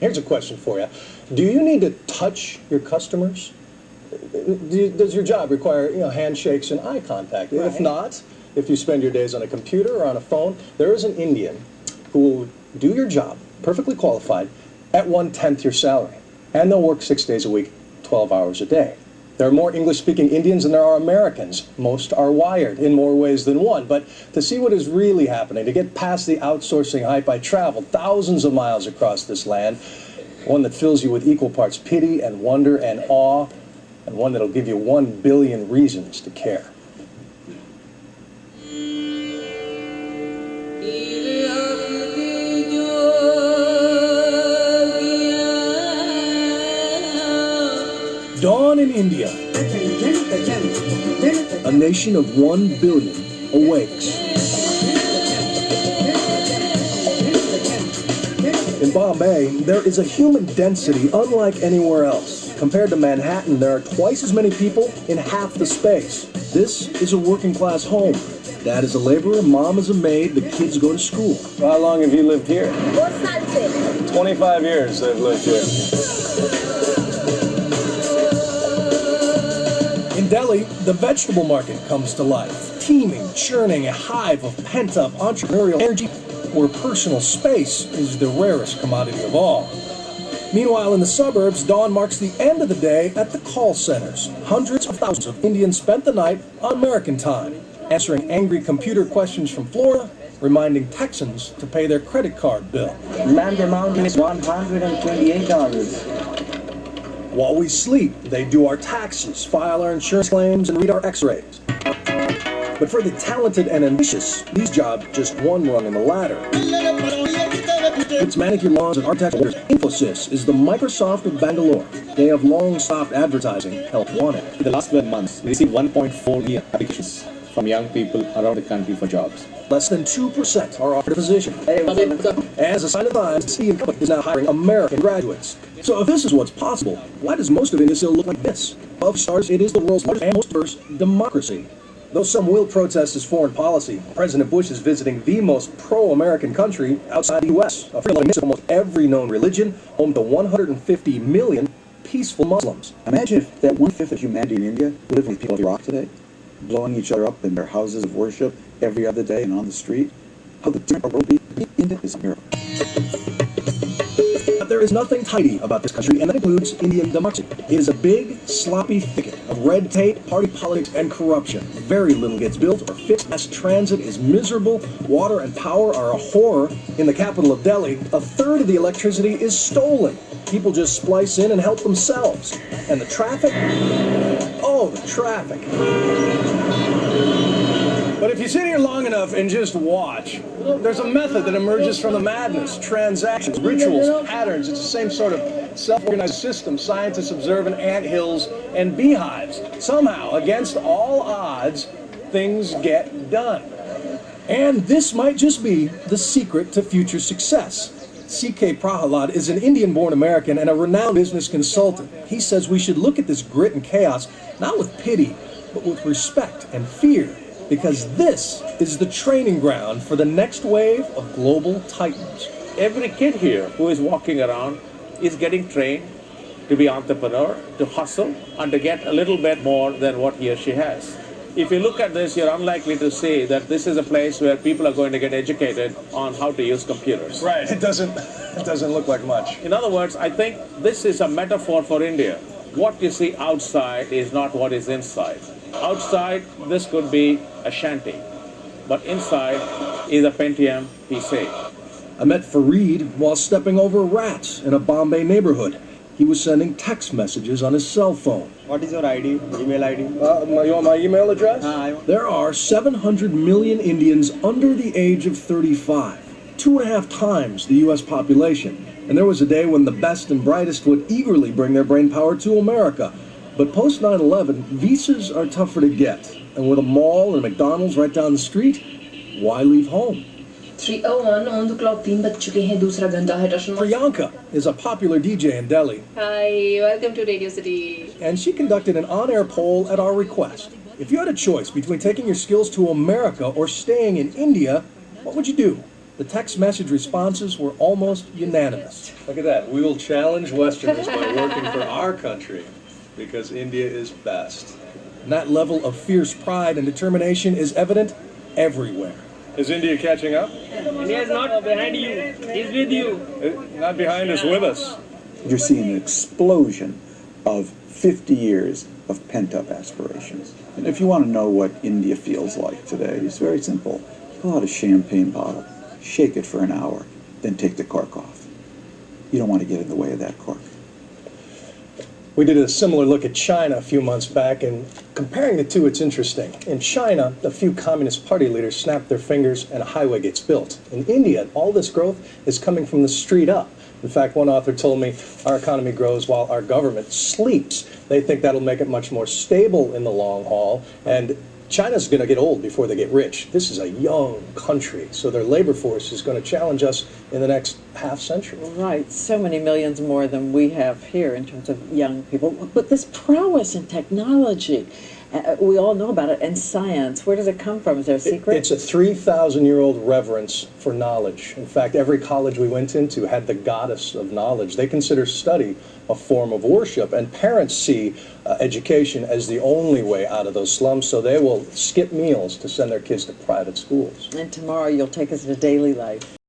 Here's a question for you. Do you need to touch your customers? Does your job require, handshakes and eye contact? Right. If not, if you spend your days on a computer or on a phone, there is an Indian who will do your job, perfectly qualified, at 1/10 your salary. And they'll work 6 days a week, 12 hours a day. There are more English-speaking Indians than there are Americans. Most are wired in more ways than one. But to see what is really happening, to get past the outsourcing hype, I traveled thousands of miles across this land, one that fills you with equal parts pity and wonder and awe, and one that'll give you 1 billion reasons to care. Dawn in India. A nation of 1 billion awakes. In Bombay, there is a human density unlike anywhere else. Compared to Manhattan, there are twice as many people in half the space. This is a working-class home. Dad is a laborer, mom is a maid, the kids go to school. How long have you lived here? 25 years I've lived here. In Delhi, the vegetable market comes to life, teeming, churning, a hive of pent-up entrepreneurial energy where personal space is the rarest commodity of all. Meanwhile, in the suburbs, dawn marks the end of the day at the call centers. Hundreds of thousands of Indians spent the night on American time, answering angry computer questions from Florida, reminding Texans to pay their credit card bill. Land amount is $128. While we sleep, they do our taxes, file our insurance claims, and read our x-rays. But for the talented and ambitious, these jobs just one rung in the ladder. It's manicure lawns and architecture. Infosys is the Microsoft of Bangalore. They have long stopped advertising help wanted. In the last 12 months, we received 1.4 million applications from young people around the country for jobs. Less than 2% are offered a position. As a sign of the times, the company is now hiring American graduates. So if this is what's possible, why does most of India still look like this? Of stars, it is the world's largest and most diverse democracy. Though some will protest his foreign policy, President Bush is visiting the most pro-American country outside the U.S., a free mix of almost every known religion, home to 150 million peaceful Muslims. Imagine if that 1/5 of humanity in India lived with people of Iraq today, blowing each other up in their houses of worship every other day and on the street. How the different world would be. India is a miracle. But there is nothing tidy about this country, and that includes Indian democracy. It is a big, sloppy thicket of red tape, party politics, and corruption. Very little gets built or fixed. Mass transit is miserable. Water and power are a horror. In the capital of Delhi, 1/3 of the electricity is stolen. People just splice in and help themselves. And the traffic? Oh, the traffic. But if you sit here long enough and just watch, there's a method that emerges from the madness. Transactions, rituals, patterns. It's the same sort of self-organized system scientists observe in anthills and beehives. Somehow, against all odds, things get done. And this might just be the secret to future success. C.K. Prahalad is an Indian-born American and a renowned business consultant. He says we should look at this grit and chaos not with pity, but with respect and fear, because this is the training ground for the next wave of global titans. Every kid here who is walking around is getting trained to be entrepreneur, to hustle, and to get a little bit more than what he or she has. If you look at this, you're unlikely to see that this is a place where people are going to get educated on how to use computers. Right, it doesn't look like much. In other words, I think this is a metaphor for India. What you see outside is not what is inside. Outside, this could be a shanty, but inside is a Pentium PC. I met Fareed while stepping over rats in a Bombay neighborhood. He was sending text messages on his cell phone. What is your ID? Email ID? You want my email address? There are 700 million Indians under the age of 35, 2.5 times the U.S. population. And there was a day when the best and brightest would eagerly bring their brain power to America. But post 9/11, visas are tougher to get. And with a mall and a McDonald's right down the street, why leave home? 3:01 on the clock. 3 बज चुके हैं. दूसरा घंटा है. Priyanka is a popular DJ in Delhi. Hi, welcome to Radio City. And she conducted an on-air poll at our request. If you had a choice between taking your skills to America or staying in India, what would you do? the text message responses were almost unanimous. Look at that. We will challenge Westerners by working for our country because India is best. And that level of fierce pride and determination is evident everywhere. Is India catching up? India is not behind you. He's with you. Not behind us, with us. You're seeing an explosion of 50 years of pent-up aspirations. And if you want to know what India feels like today, it's very simple. Pull out a champagne bottle, shake it for an hour, then take the cork off. You don't want to get in the way of that cork. We did a similar look at China a few months back, and comparing the two, it's interesting. In China, a few Communist Party leaders snap their fingers and a highway gets built. In India, all this growth is coming from the street up. In fact, one author told me our economy grows while our government sleeps. They think that'll make it much more stable in the long haul, and China's going to get old before they get rich. This is a young country, so their labor force is going to challenge us in the next half century. Right, so many millions more than we have here in terms of young people. But this prowess in technology, we all know about it, and science, where does it come from? Is there a secret? It's a 3,000-year-old reverence for knowledge. In fact, every college we went into had the goddess of knowledge. They consider study a form of worship, and parents see education as the only way out of those slums, so they will skip meals to send their kids to private schools. And tomorrow you'll take us to daily life.